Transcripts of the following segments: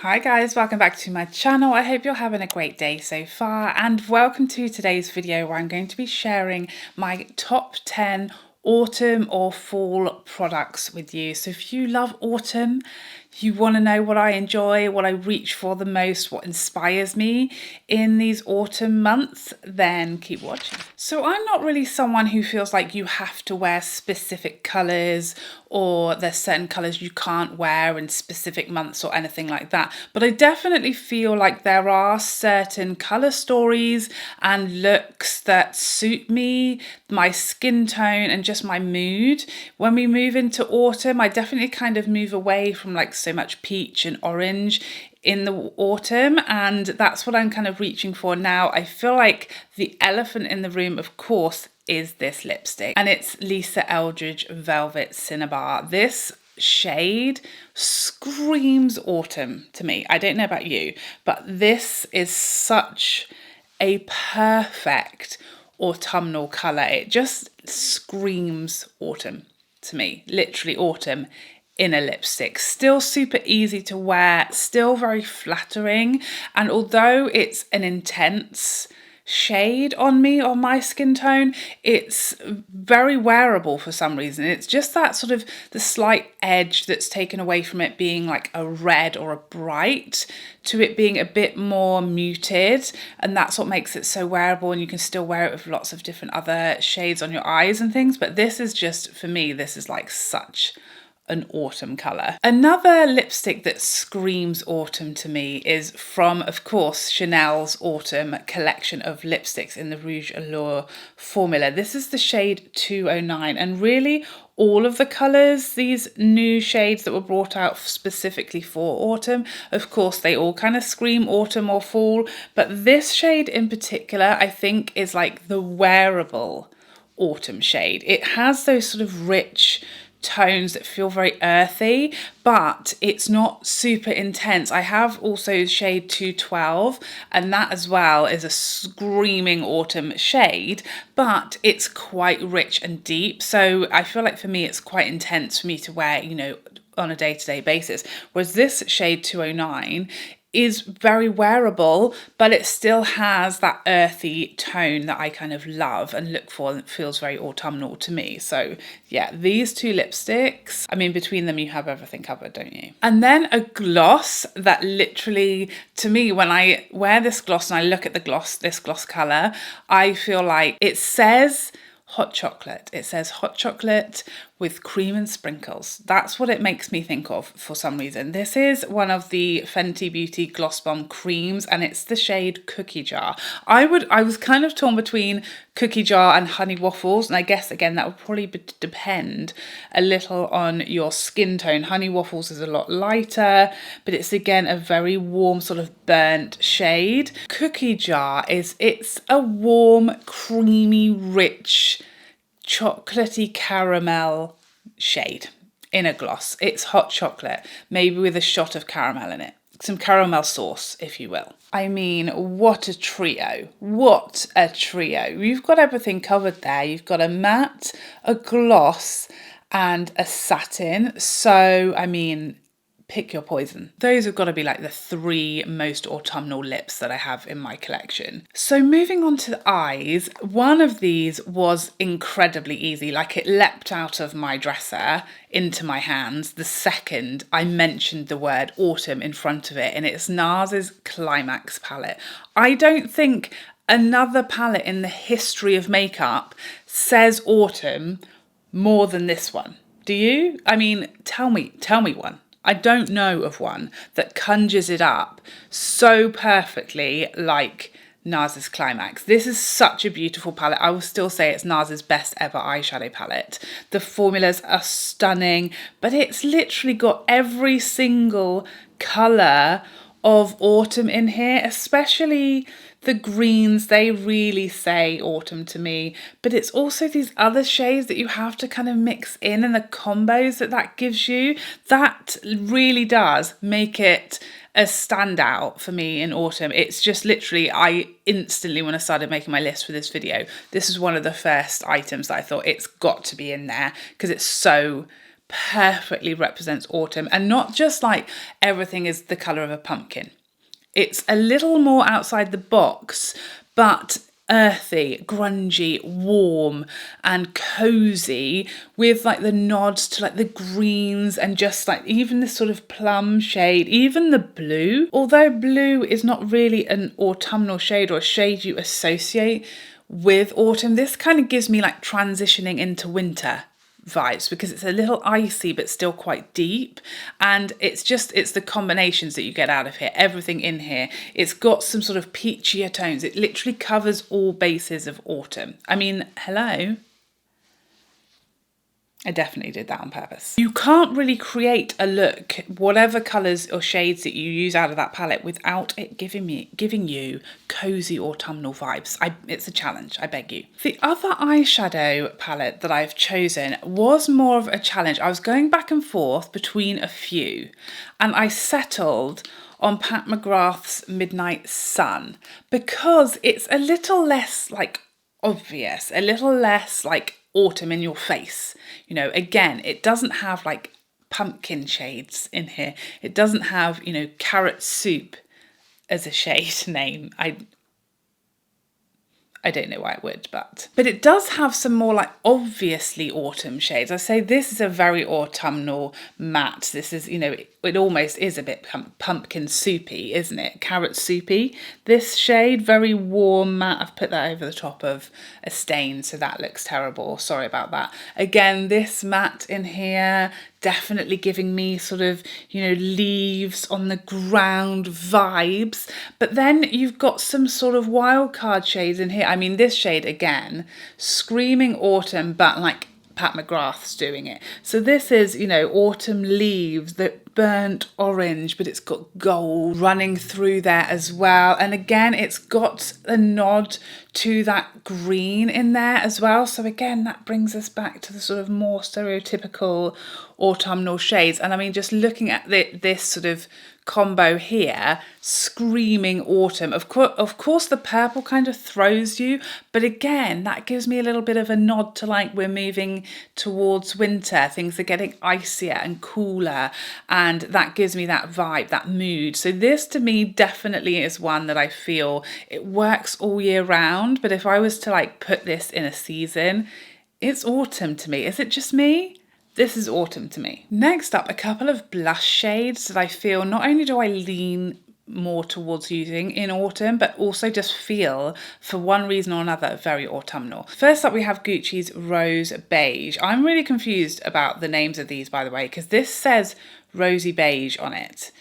Hi guys, welcome back to my channel. I hope you're having a great day so far, and welcome to today's video where I'm going to be sharing my top 10 autumn or fall products with you. So if you love autumn, you want to know what I enjoy, what I reach for the most, what inspires me in these autumn months, then keep watching. So I'm not really someone who feels like you have to wear specific colours or there's certain colours you can't wear in specific months or anything like that. But I definitely feel like there are certain colour stories and looks that suit me, my skin tone and just my mood. When we move into autumn, I definitely kind of move away from like so much peach and orange in the autumn, and that's what I'm kind of reaching for now. I feel like the elephant in the room, of course, is this lipstick, and it's Lisa Eldridge Velvet Cinnabar. This shade screams autumn to me. I don't know about you, but this is such a perfect autumnal colour. It just screams autumn to me, literally autumn in a lipstick. Still super easy to wear, still very flattering, and although it's an intense shade on me, on my skin tone, it's very wearable for some reason. It's just that sort of the slight edge that's taken away from it being like a red or a bright to it being a bit more muted, and that's what makes it so wearable, and you can still wear it with lots of different other shades on your eyes and things. But this is just, for me, this is like such an autumn colour. Another lipstick that screams autumn to me is from, of course, Chanel's autumn collection of lipsticks in the Rouge Allure formula. This is the shade 209, and really all of the colours, these new shades that were brought out specifically for autumn, of course, they all kind of scream autumn or fall, but this shade in particular, I think, is like the wearable autumn shade. It has those sort of rich tones that feel very earthy, but it's not super intense. I have also shade 212, and that as well is a screaming autumn shade, but it's quite rich and deep. So I feel like for me, it's quite intense for me to wear, you know, on a day-to-day basis. Whereas this shade 209 is very wearable, but it still has that earthy tone that I kind of love and look for, and it feels very autumnal to me. So yeah, these two lipsticks, I mean, between them you have everything covered, don't you? And then a gloss that literally, to me, when I wear this gloss and I look at the gloss, this gloss colour, I feel like it says hot chocolate. It says hot chocolate with cream and sprinkles. That's what it makes me think of for some reason. This is one of the Fenty Beauty Gloss Bomb creams, and it's the shade Cookie Jar. I was kind of torn between Cookie Jar and Honey Waffles, and I guess again that would probably depend a little on your skin tone. Honey Waffles is a lot lighter, but it's again a very warm sort of burnt shade. Cookie Jar it's a warm, creamy, rich, chocolatey caramel shade in a gloss. It's hot chocolate, maybe with a shot of caramel in it. Some caramel sauce, if you will. I mean, what a trio. What a trio. You've got everything covered there. You've got a matte, a gloss, and a satin. So, I mean, pick your poison. Those have got to be like the three most autumnal lips that I have in my collection. So moving on to the eyes, one of these was incredibly easy. Like, it leapt out of my dresser into my hands the second I mentioned the word autumn in front of it, and it's Nars Climax palette. I don't think another palette in the history of makeup says autumn more than this one. Do you? I mean, tell me one. I don't know of one that conjures it up so perfectly like Nars Climax. This is such a beautiful palette. I will still say it's Nars' best ever eyeshadow palette. The formulas are stunning, but it's literally got every single colour of autumn in here, especially the greens. They really say autumn to me, but it's also these other shades that you have to kind of mix in, and the combos that gives you, that really does make it a standout for me in autumn. It's just literally, I instantly, when I started making my list for this video, this is one of the first items that I thought it's got to be in there because it's so perfectly represents autumn, and not just like everything is the colour of a pumpkin. It's a little more outside the box, but earthy, grungy, warm and cozy, with like the nods to like the greens and just like even this sort of plum shade, even the blue. Although blue is not really an autumnal shade or a shade you associate with autumn, this kind of gives me like transitioning into winter vibes, because it's a little icy but still quite deep, and it's the combinations that you get out of here, everything in here. It's got some sort of peachier tones. It literally covers all bases of autumn. I mean, hello. I definitely did that on purpose. You can't really create a look, whatever colours or shades that you use out of that palette, without it giving you cozy autumnal vibes. It's a challenge, I beg you. The other eyeshadow palette that I've chosen was more of a challenge. I was going back and forth between a few, and I settled on Pat McGrath's Midnight Sun, because it's a little less like obvious, a little less like autumn in your face. You know, again, it doesn't have like pumpkin shades in here. It doesn't have, you know, carrot soup as a shade name. I don't know why it would, but it does have some more like obviously autumn shades. I say this is a very autumnal matte. This is, you know, it almost is a bit pumpkin soupy, isn't it? Carrot soupy. This shade, very warm matte. I've put that over the top of a stain, so that looks terrible. Sorry about that. Again, this matte in here, definitely giving me sort of, you know, leaves on the ground vibes. But then you've got some sort of wild card shades in here. I mean, this shade again, screaming autumn, but like Pat McGrath's doing it. So this is, you know, autumn leaves, that burnt orange, but it's got gold running through there as well. And again, it's got a nod to that green in there as well. So again, that brings us back to the sort of more stereotypical autumnal shades. And I mean, just looking at this sort of combo here, screaming autumn. Of course, the purple kind of throws you, but again, that gives me a little bit of a nod to like we're moving towards winter. Things are getting icier and cooler, and that gives me that vibe, that mood. So this to me definitely is one that I feel it works all year round. But if I was to like put this in a season, it's autumn to me. Is it just me? This is autumn to me. Next up, a couple of blush shades that I feel not only do I lean more towards using in autumn, but also just feel, for one reason or another, very autumnal. First up, we have Gucci's Rose Beige. I'm really confused about the names of these, by the way, because this says Rosy Beige on it.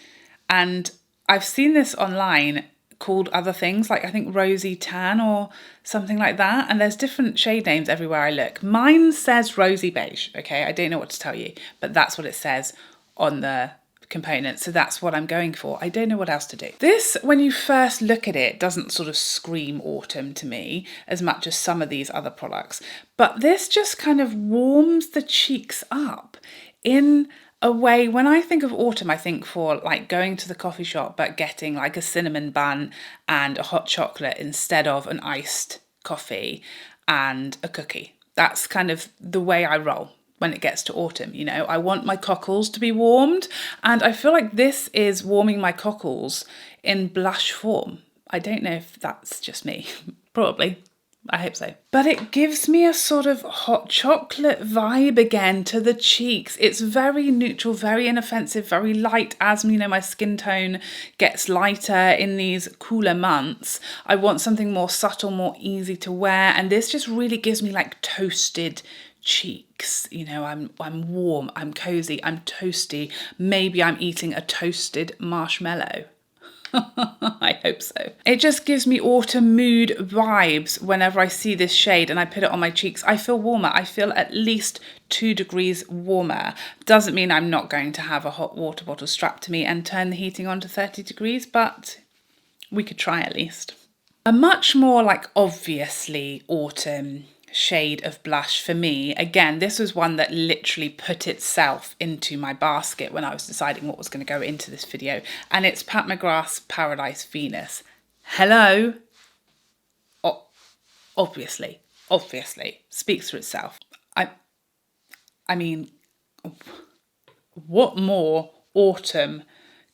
And I've seen this online called other things, like I think Rosy Tan or something like that, and there's different shade names everywhere I look. Mine says Rosy Beige, okay? I don't know what to tell you, but that's what it says on the component, so that's what I'm going for. I don't know what else to do. This, when you first look at it, doesn't sort of scream autumn to me as much as some of these other products, but this just kind of warms the cheeks up in a way. When I think of autumn, I think for like going to the coffee shop but getting like a cinnamon bun and a hot chocolate instead of an iced coffee and a cookie. That's kind of the way I roll when it gets to autumn. You know, I want my cockles to be warmed, and I feel like this is warming my cockles in blush form. I don't know if that's just me. Probably. I hope so. But it gives me a sort of hot chocolate vibe again to the cheeks. It's very neutral, very inoffensive, very light. As you know, my skin tone gets lighter in these cooler months. I want something more subtle, more easy to wear. And this just really gives me like toasted cheeks. You know, I'm warm, I'm cozy, I'm toasty. Maybe I'm eating a toasted marshmallow. I hope so. It just gives me autumn mood vibes whenever I see this shade and I put it on my cheeks. I feel warmer. I feel at least 2 degrees warmer. Doesn't mean I'm not going to have a hot water bottle strapped to me and turn the heating on to 30 degrees, but we could try at least. A much more like obviously autumn shade of blush for me. Again, this was one that literally put itself into my basket when I was deciding what was going to go into this video, and it's Pat McGrath's Paradise Venus. Hello? Obviously speaks for itself. I mean, What more autumn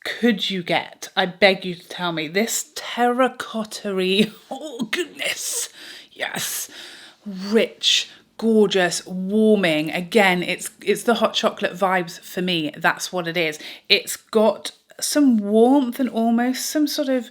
could you get? I beg you to tell me. This terracotta-y, oh goodness, yes, rich, gorgeous, warming. Again, it's the hot chocolate vibes for me. That's what it is. It's got some warmth and almost some sort of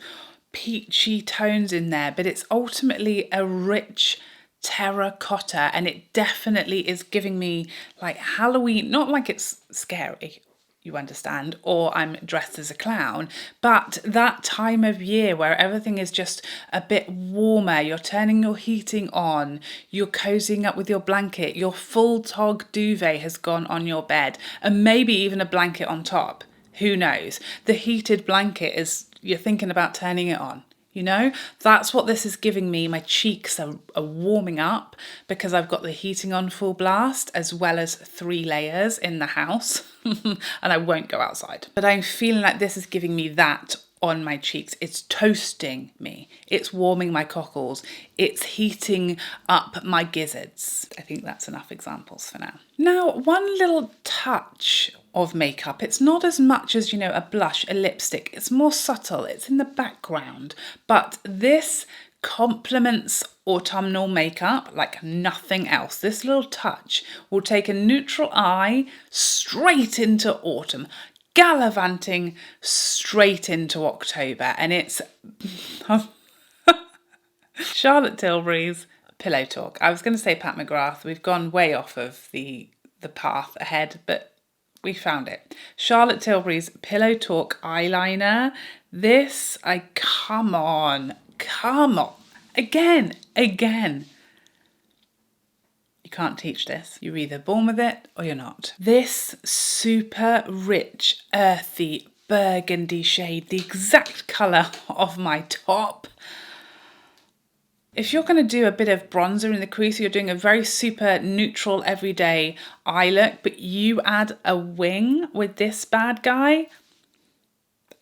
peachy tones in there, but it's ultimately a rich terracotta, and it definitely is giving me like Halloween, not like it's scary, you understand, or I'm dressed as a clown, but that time of year where everything is just a bit warmer, you're turning your heating on, you're cozying up with your blanket, your full tog duvet has gone on your bed, and maybe even a blanket on top. Who knows? The heated blanket is, you're thinking about turning it on. You know, that's what this is giving me. My cheeks are warming up because I've got the heating on full blast, as well as 3 layers in the house. And I won't go outside. But I'm feeling like this is giving me that on my cheeks. It's toasting me. It's warming my cockles. It's heating up my gizzards. I think that's enough examples for now. Now, one little touch of makeup. It's not as much as, you know, a blush, a lipstick. It's more subtle. It's in the background. But this complements autumnal makeup like nothing else. This little touch will take a neutral eye straight into autumn, gallivanting straight into October, and it's Charlotte Tilbury's Pillow Talk. I was going to say Pat McGrath. We've gone way off of the path ahead, but we found it. Charlotte Tilbury's Pillow Talk eyeliner. This, come on. Again. You can't teach this. You're either born with it or you're not. This super rich, earthy burgundy shade, the exact colour of my top. If you're going to do a bit of bronzer in the crease, you're doing a very super neutral everyday eye look, but you add a wing with this bad guy,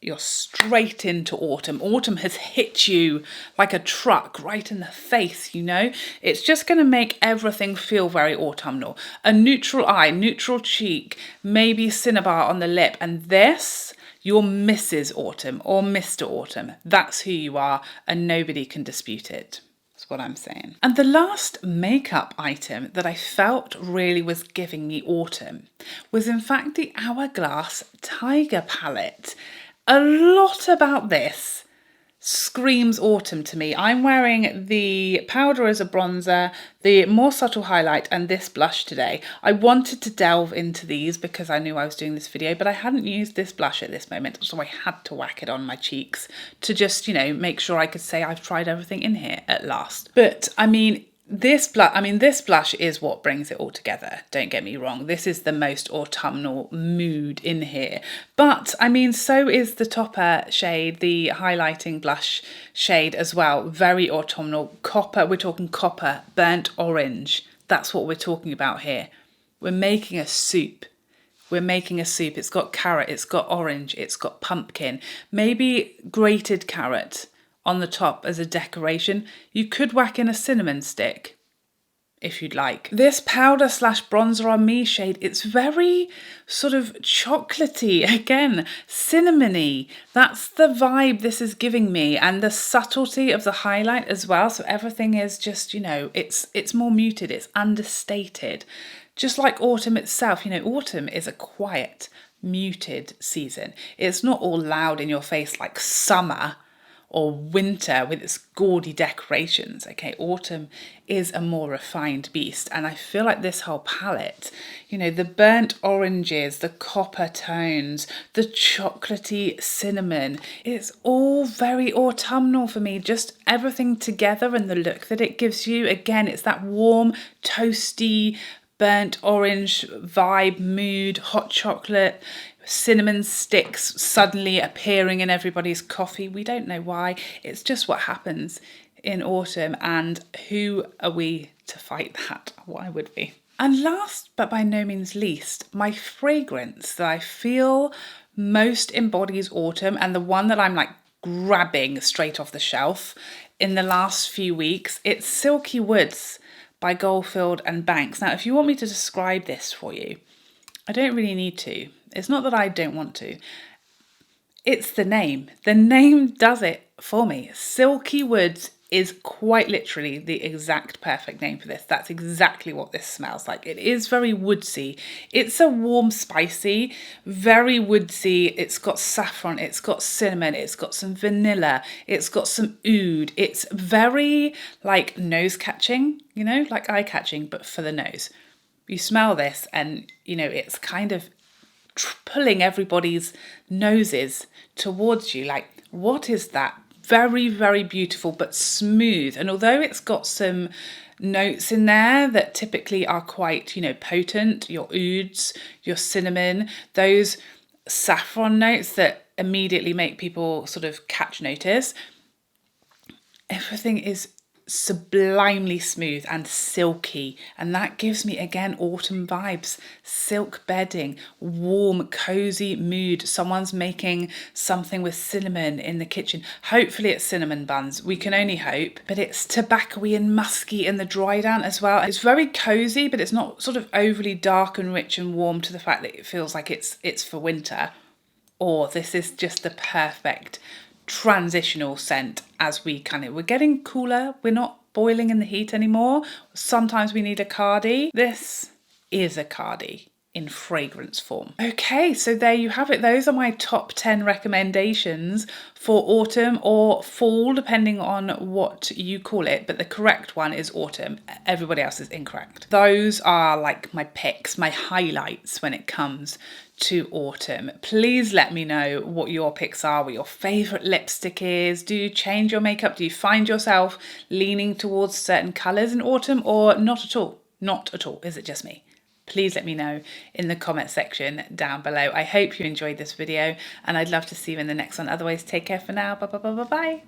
you're straight into autumn. Autumn has hit you like a truck right in the face, you know? It's just going to make everything feel very autumnal. A neutral eye, neutral cheek, maybe cinnabar on the lip, and this, you're Mrs. Autumn or Mr. Autumn. That's who you are, and nobody can dispute it. What I'm saying. And the last makeup item that I felt really was giving me autumn was in fact the Hourglass Tiger palette. A lot about this screams autumn to me. I'm wearing the powder as a bronzer, the more subtle highlight, and this blush today. I wanted to delve into these because I knew I was doing this video, but I hadn't used this blush at this moment, so I had to whack it on my cheeks to just, you know, make sure I could say I've tried everything in here at last. But I mean, this blush is what brings it all together. Don't get me wrong. This is the most autumnal mood in here. But I mean, so is the topper shade, the highlighting blush shade as well. Very autumnal. Copper, we're talking copper, burnt orange. That's what we're talking about here. We're making a soup. It's got carrot, it's got orange, it's got pumpkin, maybe grated carrot on the top as a decoration. You could whack in a cinnamon stick if you'd like. This powder slash bronzer on me shade, it's very sort of chocolatey, again, cinnamony. That's the vibe this is giving me, and the subtlety of the highlight as well. So everything is just, you know, it's more muted, it's understated. Just like autumn itself, you know, autumn is a quiet, muted season. It's not all loud in your face like summer or winter with its gaudy decorations. Okay, autumn is a more refined beast, and I feel like this whole palette, you know, the burnt oranges, the copper tones, the chocolatey cinnamon, it's all very autumnal for me, just everything together and the look that it gives you. Again, it's that warm, toasty, burnt orange vibe, mood, hot chocolate, cinnamon sticks suddenly appearing in everybody's coffee. We don't know why. It's just what happens in autumn, and who are we to fight that? Why would we? And last but by no means least, my fragrance that I feel most embodies autumn, and the one that I'm like grabbing straight off the shelf in the last few weeks, it's Silky Woods by Goldfield and Banks. Now, if you want me to describe this for you, I don't really need to. It's not that I don't want to. It's the name. The name does it for me. Silky Woods is quite literally the exact perfect name for this. That's exactly what this smells like. It is very woodsy. It's a warm, spicy, very woodsy. It's got saffron, it's got cinnamon, it's got some vanilla, it's got some oud. It's very like nose catching, you know, like eye catching, but for the nose. You smell this and, you know, it's kind of pulling everybody's noses towards you. Like, what is that? Very, very beautiful, but smooth. And although it's got some notes in there that typically are quite, you know, potent, your ouds, your cinnamon, those saffron notes that immediately make people sort of catch notice, everything is sublimely smooth and silky, and that gives me again autumn vibes. Silk bedding, warm cozy mood. Someone's making something with cinnamon in the kitchen. Hopefully it's cinnamon buns, we can only hope, but it's tobacco-y and musky in the dry down as well. It's very cozy, but it's not sort of overly dark and rich and warm to the fact that it feels like it's for winter. Or this is just the perfect transitional scent as we're getting cooler. We're not boiling in the heat anymore. Sometimes we need a cardi. This is a cardi in fragrance form. Okay, so there you have it. Those are my top 10 recommendations for autumn or fall, depending on what you call it, but the correct one is autumn. Everybody else is incorrect. Those are like my picks, my highlights when it comes to autumn. Please let me know what your picks are, what your favorite lipstick is. Do you change your makeup? Do you find yourself leaning towards certain colors in autumn or not at all? Not at all. Is it just me? Please let me know in the comment section down below. I hope you enjoyed this video and I'd love to see you in the next one. Otherwise, take care for now. Bye bye bye bye bye.